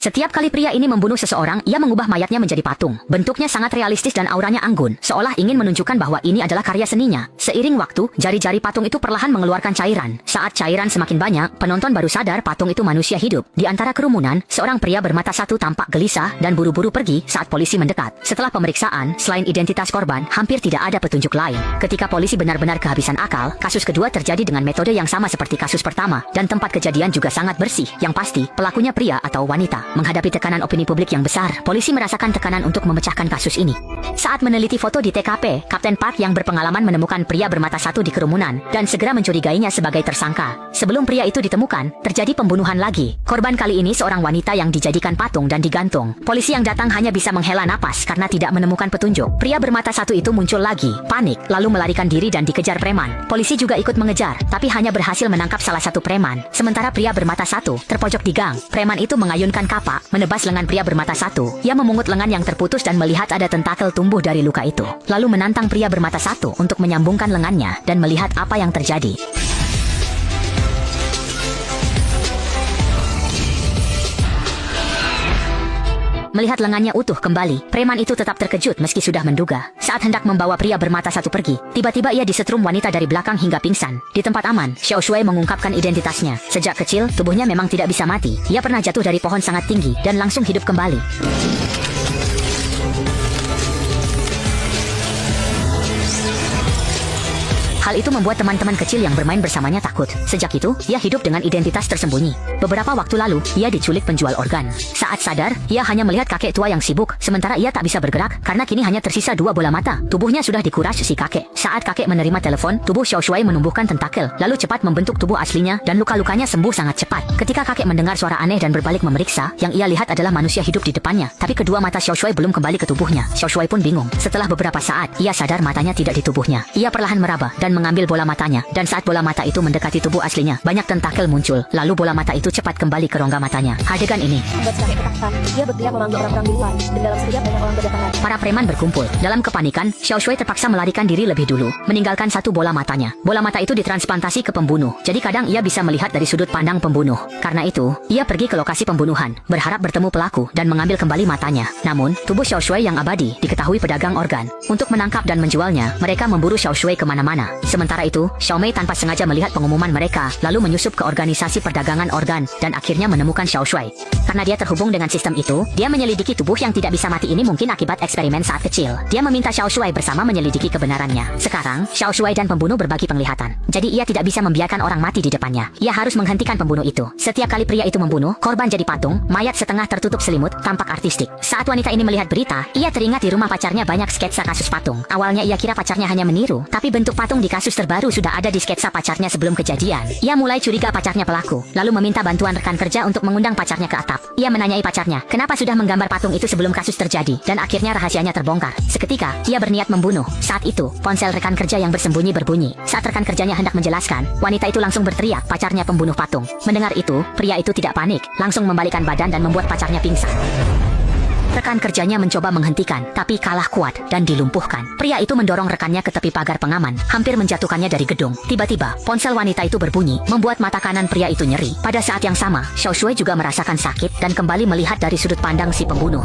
Setiap kali pria ini membunuh seseorang, ia mengubah mayatnya menjadi patung. Bentuknya sangat realistis dan auranya anggun, seolah ingin menunjukkan bahwa ini adalah karya seninya. Seiring waktu, jari-jari patung itu perlahan mengeluarkan cairan. Saat cairan semakin banyak, penonton baru sadar patung itu manusia hidup. Di antara kerumunan, seorang pria bermata satu tampak gelisah dan buru-buru pergi saat polisi mendekat. Setelah pemeriksaan, selain identitas korban, hampir tidak ada petunjuk lain. Ketika polisi benar-benar kehabisan akal, kasus kedua terjadi dengan metode yang sama seperti kasus pertama, dan tempat kejadian juga sangat bersih. Yang pasti, pelakunya pria atau wanita. Menghadapi tekanan opini publik yang besar, polisi merasakan tekanan untuk memecahkan kasus ini. Saat meneliti foto di TKP, Kapten Park yang berpengalaman menemukan pria bermata satu di kerumunan dan segera mencurigainya sebagai tersangka. Sebelum pria itu ditemukan, terjadi pembunuhan lagi. Korban kali ini seorang wanita yang dijadikan patung dan digantung. Polisi yang datang hanya bisa menghela napas karena tidak menemukan petunjuk. Pria bermata satu itu muncul lagi, panik, lalu melarikan diri dan dikejar preman. Polisi juga ikut mengejar, tapi hanya berhasil menangkap salah satu preman. Sementara pria bermata satu terpojok di gang. Preman itu mengayunkan kapak, menebas lengan pria bermata satu. Ia memungut lengan yang terputus dan melihat ada tentakel tumbuh dari luka itu. Lalu menantang pria bermata satu untuk menyambungkan lengannya dan melihat apa yang terjadi. Melihat lengannya utuh kembali, preman itu tetap terkejut meski sudah menduga. Saat hendak membawa pria bermata satu pergi, tiba-tiba ia disetrum wanita dari belakang hingga pingsan. Di tempat aman, Xiao Shui mengungkapkan identitasnya. Sejak kecil, tubuhnya memang tidak bisa mati. Ia pernah jatuh dari pohon sangat tinggi dan langsung hidup kembali. Hal itu membuat teman-teman kecil yang bermain bersamanya takut. Sejak itu, ia hidup dengan identitas tersembunyi. Beberapa waktu lalu, ia diculik penjual organ. Saat sadar, ia hanya melihat kakek tua yang sibuk, sementara ia tak bisa bergerak karena kini hanya tersisa dua bola mata. Tubuhnya sudah dikuras si kakek. Saat kakek menerima telepon, tubuh Xiao Shui menumbuhkan tentakel, lalu cepat membentuk tubuh aslinya dan luka-lukanya sembuh sangat cepat. Ketika kakek mendengar suara aneh dan berbalik memeriksa, yang ia lihat adalah manusia hidup di depannya, tapi kedua mata Xiao Shui belum kembali ke tubuhnya. Xiao Shui pun bingung. Setelah beberapa saat, ia sadar matanya tidak di tubuhnya. Ia perlahan meraba dan mengambil bola matanya, dan saat bola mata itu mendekati tubuh aslinya, banyak tentakel muncul, lalu bola mata itu cepat kembali ke rongga matanya. Adegan ini membuat kakek ketakutan. Dia berteriak memanggil orang-orang di luar, dan dalam sekejap banyak orang berdatangan. para preman berkumpul. Dalam kepanikan, Xiao Shui terpaksa melarikan diri lebih dulu, meninggalkan satu bola matanya. Bola mata itu ditransplantasi ke pembunuh, jadi kadang ia bisa melihat dari sudut pandang pembunuh. Karena itu, ia pergi ke lokasi pembunuhan, berharap bertemu pelaku dan mengambil kembali matanya. Namun, tubuh Xiao Shui yang abadi diketahui pedagang organ. Untuk menangkap dan menjualnya, mereka memburu Xiao Shui kemana-mana. Sementara itu, Xiao Mei tanpa sengaja melihat pengumuman mereka, lalu menyusup ke organisasi perdagangan organ, dan akhirnya menemukan Xiao Shui. Karena dia terhubung dengan sistem itu, dia menyelidiki tubuh yang tidak bisa mati ini mungkin akibat eksperimen saat kecil. Dia meminta Xiao Shui bersama menyelidiki kebenarannya. Sekarang, Xiao Shui dan pembunuh berbagi penglihatan. Jadi ia tidak bisa membiarkan orang mati di depannya. Ia harus menghentikan pembunuh itu. Setiap kali pria itu membunuh, korban jadi patung, mayat setengah tertutup selimut, tampak artistik. Saat wanita ini melihat berita, ia teringat di rumah pacarnya banyak sketsa kasus patung. Awalnya ia kira pacarnya hanya meniru, tapi bentuk patung di kasus terbaru sudah ada di sketsa pacarnya sebelum kejadian. Ia mulai curiga pacarnya pelaku, lalu meminta bantuan rekan kerja untuk mengundang pacarnya ke atap. Ia menanyai pacarnya, kenapa sudah menggambar patung itu sebelum kasus terjadi, dan akhirnya rahasianya terbongkar. Seketika, ia berniat membunuh. Saat itu, ponsel rekan kerja yang bersembunyi berbunyi. Saat rekan kerjanya hendak menjelaskan, wanita itu langsung berteriak, pacarnya pembunuh patung. Mendengar itu, pria itu tidak panik, langsung membalikkan badan dan membuat pacarnya pingsan. Rekan kerjanya mencoba menghentikan, tapi kalah kuat dan dilumpuhkan. Pria itu mendorong rekannya ke tepi pagar pengaman, hampir menjatuhkannya dari gedung. Tiba-tiba, ponsel wanita itu berbunyi, membuat mata kanan pria itu nyeri. Pada saat yang sama, Xiao Shui juga merasakan sakit dan kembali melihat dari sudut pandang si pembunuh.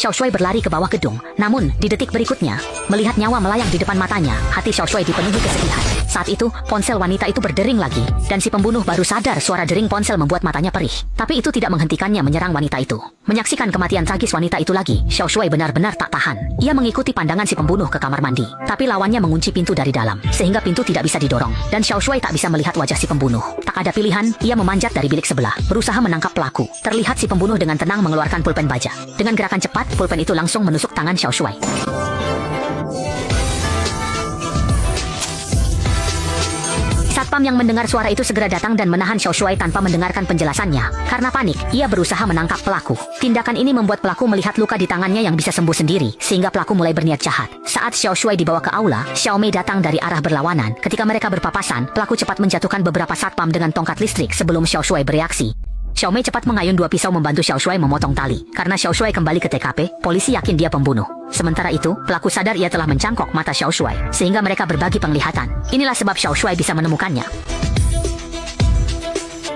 Xiao Shui berlari ke bawah gedung, namun di detik berikutnya, melihat nyawa melayang di depan matanya, hati Xiao Shui dipenuhi kesedihan. Saat itu, ponsel wanita itu berdering lagi, dan si pembunuh baru sadar suara dering ponsel membuat matanya perih. Tapi itu tidak menghentikannya menyerang wanita itu. Menyaksikan kematian tragis wanita itu lagi, Xiao Shui benar-benar tak tahan. Ia mengikuti pandangan si pembunuh ke kamar mandi, tapi lawannya mengunci pintu dari dalam, sehingga pintu tidak bisa didorong, dan Xiao Shui tak bisa melihat wajah si pembunuh. Tak ada pilihan, ia memanjat dari bilik sebelah, berusaha menangkap pelaku. Terlihat si pembunuh dengan tenang mengeluarkan pulpen baja. Dengan gerakan cepat, pulpen itu langsung menusuk tangan Xiao Shui. Satpam yang mendengar suara itu segera datang dan menahan Xiao Shui tanpa mendengarkan penjelasannya. Karena panik, ia berusaha menangkap pelaku. Tindakan ini membuat pelaku melihat luka di tangannya yang bisa sembuh sendiri, sehingga pelaku mulai berniat jahat. Saat Xiao Shui dibawa ke aula, Xiao Mei datang dari arah berlawanan. Ketika mereka berpapasan, pelaku cepat menjatuhkan beberapa satpam dengan tongkat listrik sebelum Xiao Shui bereaksi. Xiao Mei cepat mengayun dua pisau membantu Xiao Shui memotong tali. Karena Xiao Shui kembali ke TKP, polisi yakin dia pembunuh. Sementara itu, pelaku sadar ia telah mencangkok mata Xiao Shui, sehingga mereka berbagi penglihatan. Inilah sebab Xiao Shui bisa menemukannya.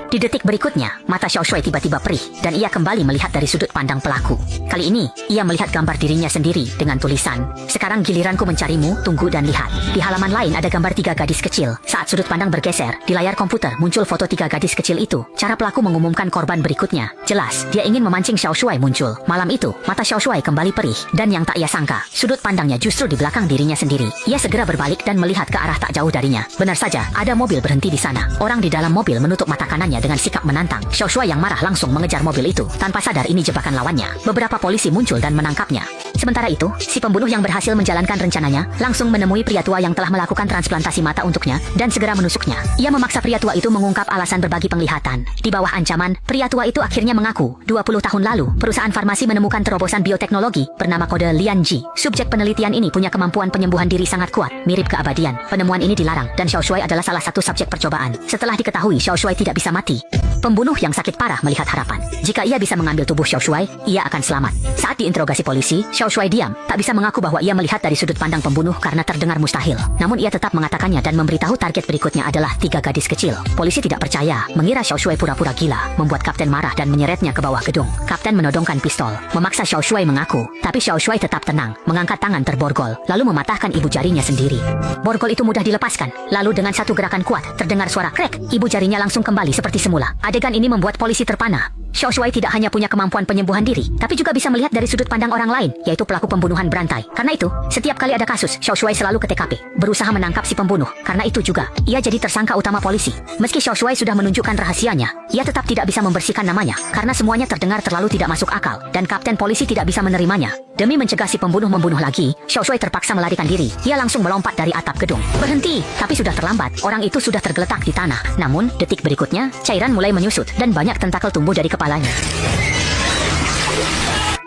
Di detik berikutnya, mata Xiao Shui tiba-tiba perih dan ia kembali melihat dari sudut pandang pelaku. Kali ini, ia melihat gambar dirinya sendiri dengan tulisan, "Sekarang giliranku mencarimu, tunggu dan lihat." Di halaman lain ada gambar 3 gadis kecil. Saat sudut pandang bergeser, di layar komputer muncul foto 3 gadis kecil itu. Cara pelaku mengumumkan korban berikutnya. Jelas, dia ingin memancing Xiao Shui muncul. Malam itu, mata Xiao Shui kembali perih dan yang tak ia sangka, sudut pandangnya justru di belakang dirinya sendiri. Ia segera berbalik dan melihat ke arah tak jauh darinya. Benar saja, ada mobil berhenti di sana. Orang di dalam mobil menutup mata kanannya dengan sikap menantang. Xiao Shui yang marah langsung mengejar mobil itu. Tanpa sadar ini jebakan lawannya. Beberapa polisi muncul dan menangkapnya. Sementara itu, si pembunuh yang berhasil menjalankan rencananya langsung menemui pria tua yang telah melakukan transplantasi mata untuknya dan segera menusuknya. Ia memaksa pria tua itu mengungkap alasan berbagi penglihatan. Di bawah ancaman, pria tua itu akhirnya mengaku 20 tahun lalu, perusahaan farmasi menemukan terobosan bioteknologi bernama kode Lianji. Subjek penelitian ini punya kemampuan penyembuhan diri sangat kuat, mirip keabadian. Penemuan ini dilarang dan Xiao Shui adalah salah satu subjek percobaan. Setelah diketahui Xiao Shui tidak bisa mati, pembunuh yang sakit parah melihat harapan. Jika ia bisa mengambil tubuh Xiao Shui, ia akan selamat. Saat diinterogasi polisi, Xiao Shui diam, tak bisa mengaku bahwa ia melihat dari sudut pandang pembunuh karena terdengar mustahil. Namun ia tetap mengatakannya dan memberitahu target berikutnya adalah 3 gadis kecil. Polisi tidak percaya, mengira Xiao Shui pura-pura gila, membuat kapten marah dan menyeretnya ke bawah gedung. Kapten menodongkan pistol, memaksa Xiao Shui mengaku, tapi Xiao Shui tetap tenang, mengangkat tangan terborgol, lalu mematahkan ibu jarinya sendiri. Borgol itu mudah dilepaskan, lalu dengan satu gerakan kuat, terdengar suara krek, ibu jarinya langsung kembali seperti semula. Adegan ini membuat polisi terpana. Xiao Shui tidak hanya punya kemampuan penyembuhan diri, tapi juga bisa melihat dari sudut pandang orang lain, yaitu pelaku pembunuhan berantai. Karena itu, setiap kali ada kasus, Xiao Shui selalu ke TKP, berusaha menangkap si pembunuh. Karena itu juga, ia jadi tersangka utama polisi. Meski Xiao Shui sudah menunjukkan rahasianya, ia tetap tidak bisa membersihkan namanya, karena semuanya terdengar terlalu tidak masuk akal, dan kapten polisi tidak bisa menerimanya. Demi mencegah si pembunuh membunuh lagi, Xiao Shui terpaksa melarikan diri. Ia langsung melompat dari atap gedung. Berhenti, tapi sudah terlambat. Orang itu sudah tergeletak di tanah. Namun, detik berikutnya, cairan mulai menyusut dan banyak tentakel tumbuh dari kepalanya.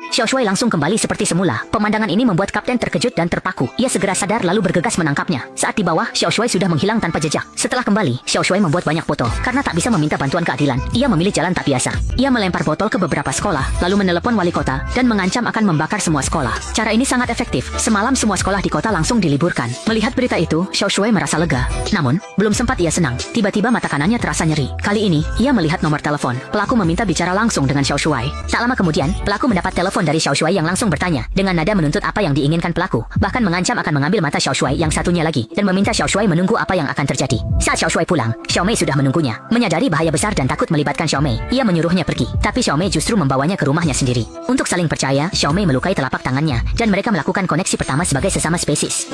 Xiao Shui langsung kembali seperti semula. Pemandangan ini membuat kapten terkejut dan terpaku. Ia segera sadar lalu bergegas menangkapnya. Saat di bawah, Xiao Shui sudah menghilang tanpa jejak. Setelah kembali, Xiao Shui membuat banyak foto. Karena tak bisa meminta bantuan keadilan, ia memilih jalan tak biasa. Ia melempar botol ke beberapa sekolah, lalu menelepon wali kota, dan mengancam akan membakar semua sekolah. Cara ini sangat efektif. Semalam semua sekolah di kota langsung diliburkan. Melihat berita itu, Xiao Shui merasa lega. Namun, belum sempat ia senang. Tiba-tiba mata kanannya terasa nyeri. Kali ini, ia melihat nomor telepon. Pelaku meminta bicara langsung dengan Xiao Shui. Tak lama kemudian, pelaku mendapat telepon dari Xiao Shui yang langsung bertanya, dengan nada menuntut apa yang diinginkan pelaku, bahkan mengancam akan mengambil mata Xiao Shui yang satunya lagi, dan meminta Xiao Shui menunggu apa yang akan terjadi. Saat Xiao Shui pulang, Xiao Mei sudah menunggunya. Menyadari bahaya besar dan takut melibatkan Xiao Mei, ia menyuruhnya pergi, tapi Xiao Mei justru membawanya ke rumahnya sendiri. Untuk saling percaya, Xiao Mei melukai telapak tangannya, dan mereka melakukan koneksi pertama sebagai sesama spesies.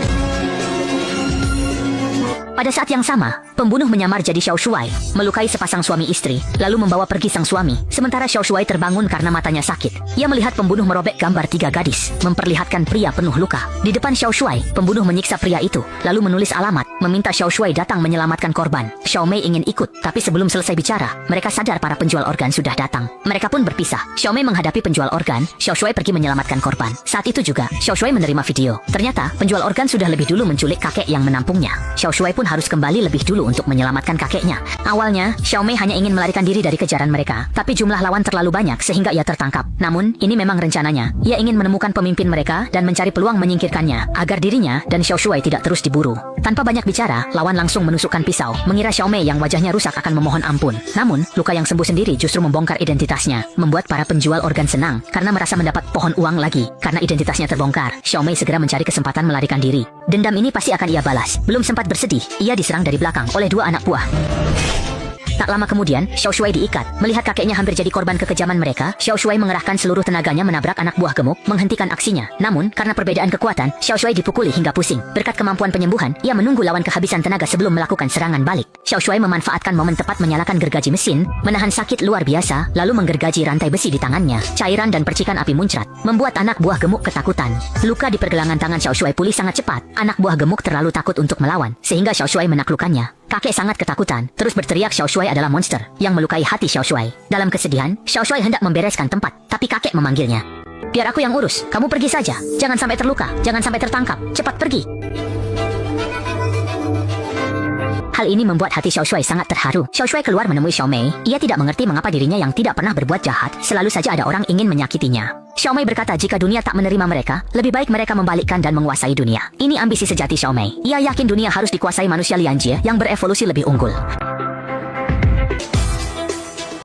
Pada saat yang sama, pembunuh menyamar jadi Xiao Shui, melukai sepasang suami istri, lalu membawa pergi sang suami. Sementara Xiao Shui terbangun karena matanya sakit. Ia melihat pembunuh merobek gambar 3 gadis, memperlihatkan pria penuh luka. Di depan Xiao Shui, pembunuh menyiksa pria itu, lalu menulis alamat, meminta Xiao Shui datang menyelamatkan korban. Xiao Mei ingin ikut, tapi sebelum selesai bicara, mereka sadar para penjual organ sudah datang. Mereka pun berpisah. Xiao Mei menghadapi penjual organ, Xiao Shui pergi menyelamatkan korban. Saat itu juga, Xiao Shui menerima video. Ternyata, penjual organ sudah lebih dulu menculik kakek yang menampungnya. Xiao Shui pun harus kembali lebih dulu untuk menyelamatkan kakeknya. Awalnya, Xiao Mei hanya ingin melarikan diri dari kejaran mereka, tapi jumlah lawan terlalu banyak sehingga ia tertangkap. Namun, ini memang rencananya. Ia ingin menemukan pemimpin mereka dan mencari peluang menyingkirkannya, agar dirinya dan Xiao Shui tidak terus diburu. Tanpa banyak bicara, lawan langsung menusukkan pisau, mengira Xiao Mei yang wajahnya rusak akan memohon ampun. Namun, luka yang sembuh sendiri justru membongkar identitasnya, membuat para penjual organ senang, karena merasa mendapat pohon uang lagi. Karena identitasnya terbongkar, Xiao Mei segera mencari kesempatan melarikan diri. Dendam ini pasti akan ia balas. Belum sempat bersedih, ia diserang dari belakang oleh 2 anak buah. Tak lama kemudian, Xiao Shui diikat. Melihat kakeknya hampir jadi korban kekejaman mereka, Xiao Shui mengerahkan seluruh tenaganya menabrak anak buah gemuk, menghentikan aksinya. Namun, karena perbedaan kekuatan, Xiao Shui dipukuli hingga pusing. Berkat kemampuan penyembuhan, ia menunggu lawan kehabisan tenaga sebelum melakukan serangan balik. Xiao Shui memanfaatkan momen tepat menyalakan gergaji mesin, menahan sakit luar biasa, lalu menggergaji rantai besi di tangannya. Cairan dan percikan api muncrat, membuat anak buah gemuk ketakutan. Luka di pergelangan tangan Xiao Shui pulih sangat cepat. Anak buah gemuk terlalu takut untuk melawan, sehingga Xiao Shui menaklukkannya. Kakek sangat ketakutan, terus berteriak Xiao Shui adalah monster yang melukai hati Xiao Shui. Dalam kesedihan, Xiao Shui hendak membereskan tempat, tapi kakek memanggilnya. Biar aku yang urus, kamu pergi saja. Jangan sampai terluka, jangan sampai tertangkap, cepat pergi. Hal ini membuat hati Xiao Shui sangat terharu. Xiao Shui keluar menemui Xiao Mei. Ia tidak mengerti mengapa dirinya yang tidak pernah berbuat jahat, selalu saja ada orang ingin menyakitinya. Xiao Mei berkata jika dunia tak menerima mereka, lebih baik mereka membalikkan dan menguasai dunia. Ini ambisi sejati Xiao Mei. Ia yakin dunia harus dikuasai manusia Lianjie yang berevolusi lebih unggul.